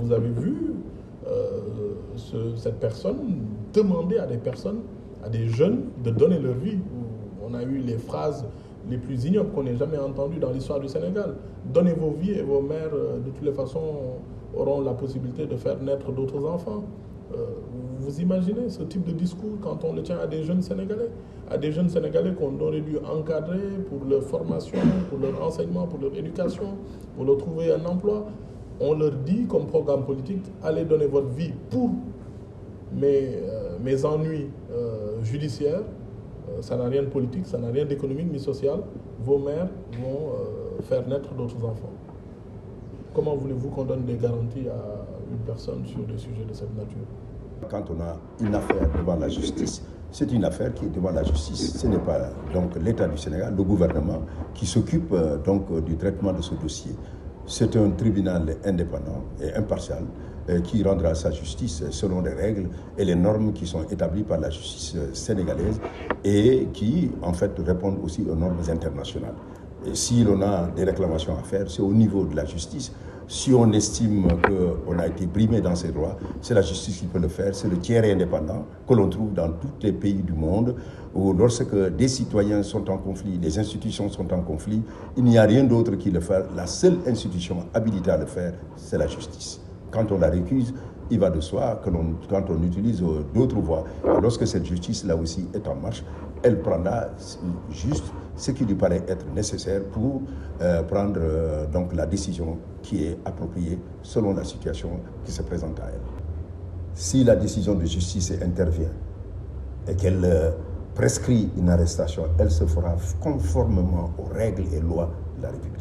vous avez vu cette personne demander à des jeunes de donner leur vie. On a eu les phrases les plus ignobles qu'on n'ait jamais entendues dans l'histoire du Sénégal. Donnez vos vies et vos mères, de toutes les façons, auront la possibilité de faire naître d'autres enfants. Vous imaginez ce type de discours quand on le tient à des jeunes Sénégalais qu'on aurait dû encadrer pour leur formation, pour leur enseignement, pour leur éducation, pour leur trouver un emploi. On leur dit comme programme politique, allez donner votre vie pour mes ennuis judiciaires. Ça n'a rien de politique, ça n'a rien d'économique ni social. Vos mères vont faire naître d'autres enfants. Comment voulez-vous qu'on donne des garanties à une personne sur des sujets de cette nature? Quand on a une affaire devant la justice, c'est une affaire qui est devant la justice. Ce n'est pas donc l'État du Sénégal, le gouvernement, qui s'occupe donc du traitement de ce dossier. C'est un tribunal indépendant et impartial qui rendra sa justice selon les règles et les normes qui sont établies par la justice sénégalaise et qui, en fait, répondent aussi aux normes internationales. Et si l'on a des réclamations à faire, c'est au niveau de la justice. Si on estime qu'on a été brimé dans ses droits, c'est la justice qui peut le faire. C'est le tiers indépendant que l'on trouve dans tous les pays du monde où lorsque des citoyens sont en conflit, des institutions sont en conflit, il n'y a rien d'autre qui le fait. La seule institution habilitée à le faire, c'est la justice. Quand on la récuse, il va de soi que quand on utilise d'autres voies. Et lorsque cette justice, là aussi, est en marche, elle prendra juste ce qui lui paraît être nécessaire pour prendre donc la décision qui est appropriée selon la situation qui se présente à elle. Si la décision de justice intervient et qu'elle prescrit une arrestation, elle se fera conformément aux règles et lois de la République.